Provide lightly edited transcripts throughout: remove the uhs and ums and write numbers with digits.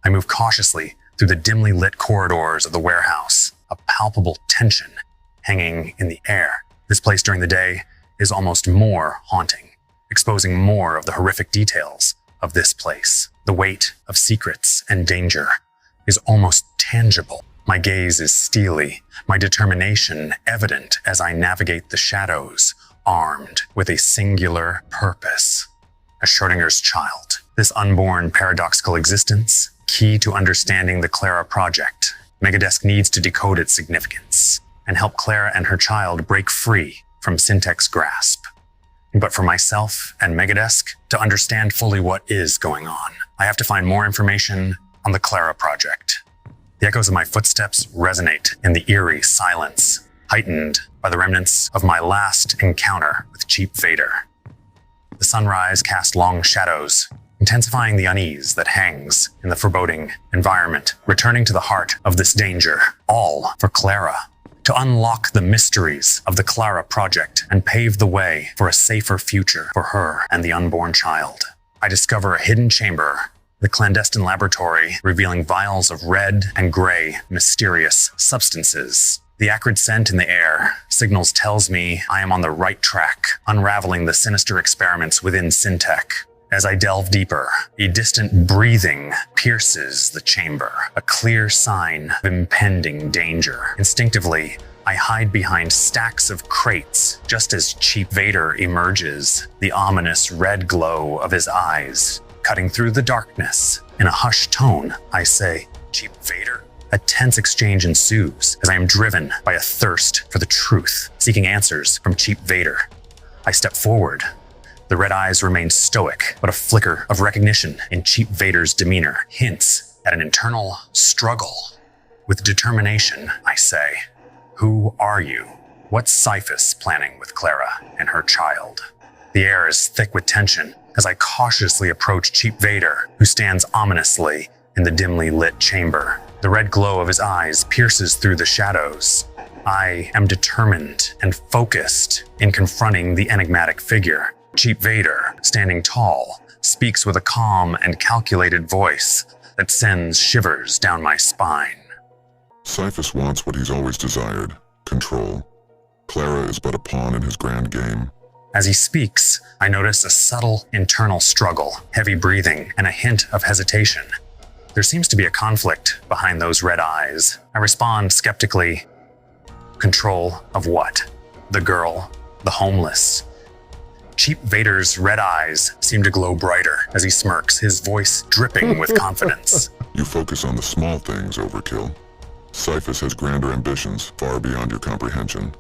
I move cautiously through the dimly lit corridors of the warehouse, a palpable tension hanging in the air. This place during the day is almost more haunting, exposing more of the horrific details of this place. The weight of secrets and danger is almost tangible. My gaze is steely, my determination evident as I navigate the shadows, armed with a singular purpose. A Schrodinger's child. This unborn paradoxical existence, key to understanding the C.L.A.R.A project. Megadesk needs to decode its significance and help Clara and her child break free from Syntec's grasp. But for myself and Megadesk to understand fully what is going on, I have to find more information on the C.L.A.R.A project. The echoes of my footsteps resonate in the eerie silence, heightened by the remnants of my last encounter with Cheap Vader. The sunrise cast long shadows, intensifying the unease that hangs in the foreboding environment, returning to the heart of this danger, all for Clara, to unlock the mysteries of the C.L.A.R.A project and pave the way for a safer future for her and the unborn child. I discover a hidden chamber, the clandestine laboratory revealing vials of red and gray mysterious substances. The acrid scent in the air signals tells me I am on the right track, unraveling the sinister experiments within Syntec. As I delve deeper, a distant breathing pierces the chamber, a clear sign of impending danger. Instinctively, I hide behind stacks of crates just as Cheap Vader emerges, the ominous red glow of his eyes cutting through the darkness. In a hushed tone, I say, "Cheap Vader?" A tense exchange ensues as I am driven by a thirst for the truth, seeking answers from Cheap Vader. I step forward. The red eyes remain stoic, but a flicker of recognition in Cheap Vader's demeanor hints at an internal struggle. With determination, I say, "Who are you? What's Syphus planning with Clara and her child?" The air is thick with tension as I cautiously approach Cheap Vader, who stands ominously in the dimly lit chamber. The red glow of his eyes pierces through the shadows. I am determined and focused in confronting the enigmatic figure. Cheap Vader, standing tall, speaks with a calm and calculated voice that sends shivers down my spine. Syphus wants what he's always desired, control. Clara is but a pawn in his grand game. As he speaks, I notice a subtle internal struggle, heavy breathing, and a hint of hesitation. There seems to be a conflict behind those red eyes. I respond skeptically. Control of what? The girl? The homeless? Cheap Vader's red eyes seem to glow brighter as he smirks, his voice dripping with confidence. You focus on the small things, Overkill. Syphus has grander ambitions, far beyond your comprehension.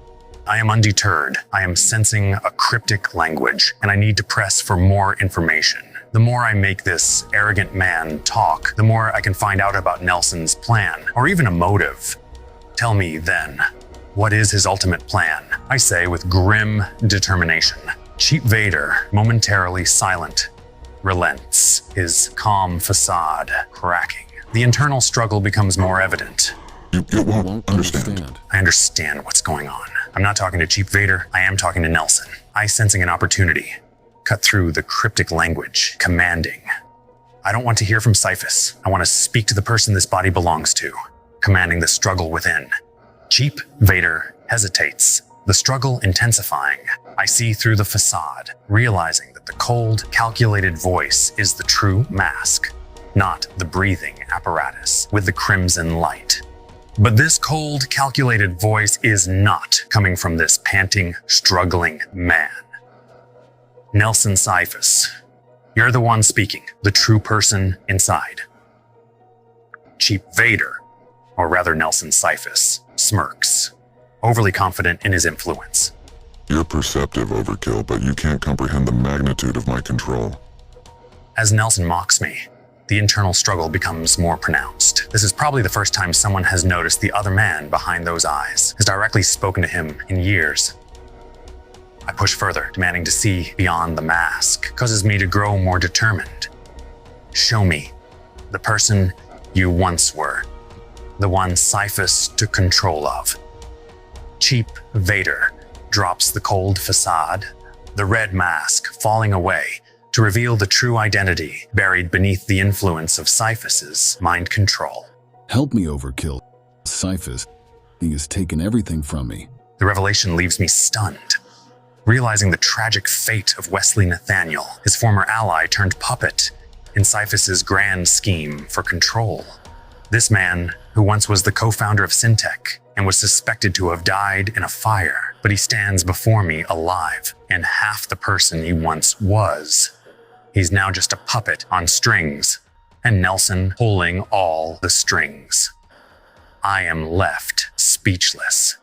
I am undeterred. I am sensing a cryptic language, and I need to press for more information. The more I make this arrogant man talk, the more I can find out about Nelson's plan, or even a motive. Tell me then, what is his ultimate plan? I say with grim determination. Cheap Vader, momentarily silent, relents, his calm facade cracking. The internal struggle becomes more evident. You won't understand. I understand what's going on. I'm not talking to Cheap Vader, I am talking to Nelson. I sensing an opportunity. Cut through the cryptic language, commanding. I don't want to hear from Syphus. I want to speak to the person this body belongs to, commanding the struggle within. Cheap Vader hesitates, the struggle intensifying. I see through the facade, realizing that the cold, calculated voice is the true mask, not the breathing apparatus with the crimson light. But this cold, calculated voice is not coming from this panting, struggling man. Nelson Syphus, you're the one speaking, the true person inside. Cheap Vader, or rather Nelson Syphus, smirks, overly confident in his influence. You're perceptive, Overkill, but you can't comprehend the magnitude of my control. As Nelson mocks me, the internal struggle becomes more pronounced. This is probably the first time someone has noticed the other man behind those eyes, has directly spoken to him in years. I push further, demanding to see beyond the mask, causes me to grow more determined. Show me the person you once were, the one Syphus took control of. Cheap Vader drops the cold facade, the red mask falling away to reveal the true identity buried beneath the influence of Syphus's mind control. Help me, Overkill. Syphus. He has taken everything from me. The revelation leaves me stunned. Realizing the tragic fate of Wesley Nathaniel, his former ally turned puppet in Syphus's grand scheme for control. This man, who once was the co-founder of Syntec and was suspected to have died in a fire, but he stands before me alive and half the person he once was. He's now just a puppet on strings, and Nelson pulling all the strings. I am left speechless.